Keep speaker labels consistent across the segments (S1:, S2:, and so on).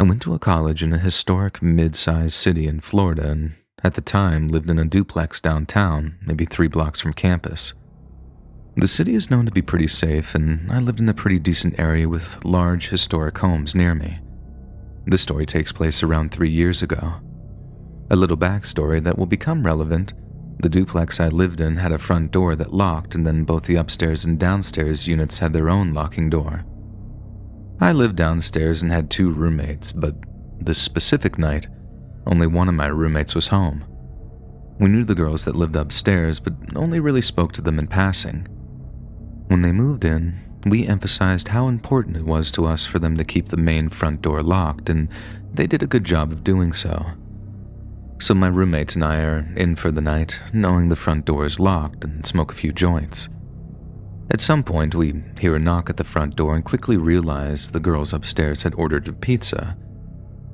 S1: went to a college in a historic mid-sized city in Florida and at the time lived in a duplex downtown, maybe 3 blocks from campus. The city is known to be pretty safe, and I lived in a pretty decent area with large historic homes near me. This story takes place around 3 years ago. A little backstory that will become relevant: the duplex I lived in had a front door that locked, and then both the upstairs and downstairs units had their own locking door. I lived downstairs and had 2 roommates, but this specific night, only one of my roommates was home. We knew the girls that lived upstairs, but only really spoke to them in passing. When they moved in, we emphasized how important it was to us for them to keep the main front door locked, and they did a good job of doing so. So my roommates and I are in for the night, knowing the front door is locked, and smoke a few joints. At some point, we hear a knock at the front door and quickly realize the girls upstairs had ordered a pizza.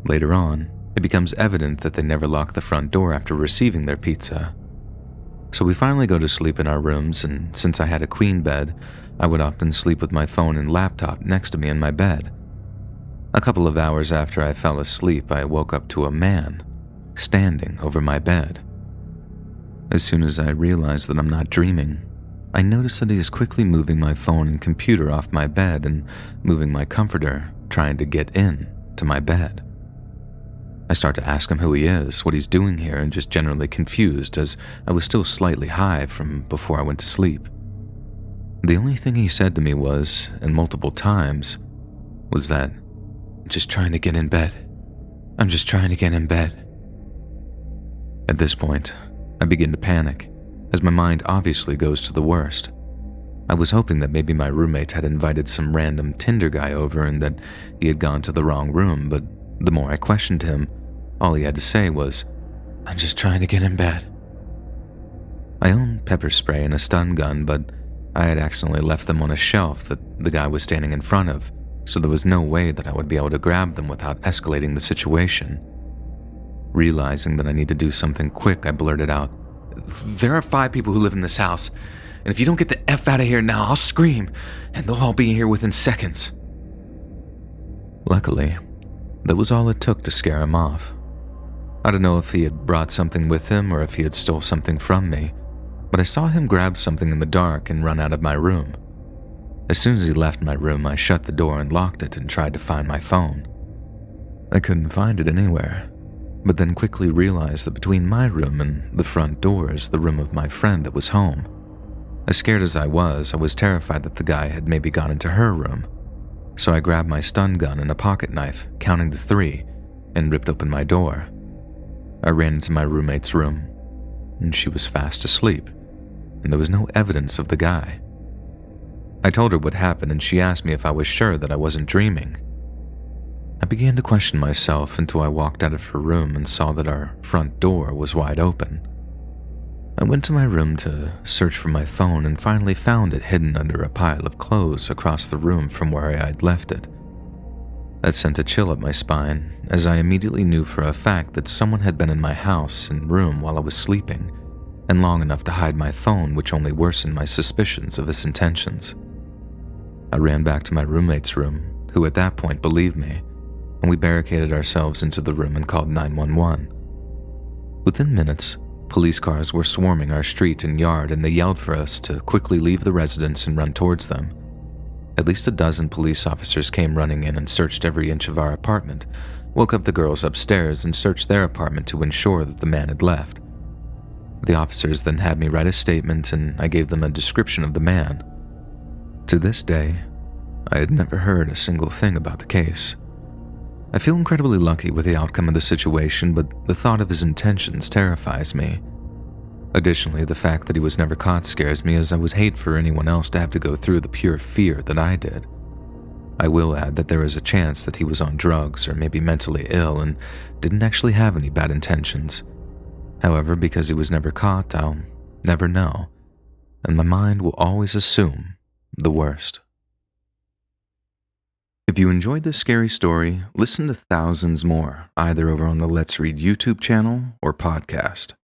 S1: Later on, it becomes evident that they never locked the front door after receiving their pizza. So we finally go to sleep in our rooms, and since I had a queen bed, I would often sleep with my phone and laptop next to me in my bed. A couple of hours after I fell asleep, I woke up to a man standing over my bed. As soon as I realize that I'm not dreaming, I notice that he is quickly moving my phone and computer off my bed and moving my comforter, trying to get in to my bed. I start to ask him who he is, what he's doing here, and just generally confused as I was still slightly high from before I went to sleep. The only thing he said to me was, and multiple times, was that, "I'm just trying to get in bed. I'm just trying to get in bed." At this point, I begin to panic, as my mind obviously goes to the worst. I was hoping that maybe my roommate had invited some random Tinder guy over and that he had gone to the wrong room, but the more I questioned him, all he had to say was, "I'm just trying to get in bed." I own pepper spray and a stun gun, but I had accidentally left them on a shelf that the guy was standing in front of, so there was no way that I would be able to grab them without escalating the situation. Realizing that I need to do something quick, I blurted out, "There are 5 people who live in this house, and if you don't get the F out of here now, I'll scream, and they'll all be here within seconds." Luckily, that was all it took to scare him off. I don't know if he had brought something with him or if he had stole something from me, but I saw him grab something in the dark and run out of my room. As soon as he left my room, I shut the door and locked it and tried to find my phone. I couldn't find it anywhere, but then quickly realized that between my room and the front door is the room of my friend that was home. As scared as I was terrified that the guy had maybe gone into her room. So I grabbed my stun gun and a pocket knife, counting to 3, and ripped open my door. I ran into my roommate's room, and she was fast asleep, and there was no evidence of the guy. I told her what happened, and she asked me if I was sure that I wasn't dreaming. I began to question myself until I walked out of her room and saw that our front door was wide open. I went to my room to search for my phone and finally found it hidden under a pile of clothes across the room from where I had left it. That sent a chill up my spine, as I immediately knew for a fact that someone had been in my house and room while I was sleeping, and long enough to hide my phone, which only worsened my suspicions of his intentions. I ran back to my roommate's room, who at that point believed me, and we barricaded ourselves into the room and called 911. Within minutes, police cars were swarming our street and yard, and they yelled for us to quickly leave the residence and run towards them. At least a dozen police officers came running in and searched every inch of our apartment, woke up the girls upstairs, and searched their apartment to ensure that the man had left. The officers then had me write a statement, and I gave them a description of the man. To this day, I had never heard a single thing about the case. I feel incredibly lucky with the outcome of the situation, but the thought of his intentions terrifies me. Additionally, the fact that he was never caught scares me, as I would hate for anyone else to have to go through the pure fear that I did. I will add that there is a chance that he was on drugs or maybe mentally ill and didn't actually have any bad intentions. However, because he was never caught, I'll never know, and my mind will always assume the worst. If you enjoyed this scary story, listen to thousands more, either over on the Let's Read YouTube channel or podcast.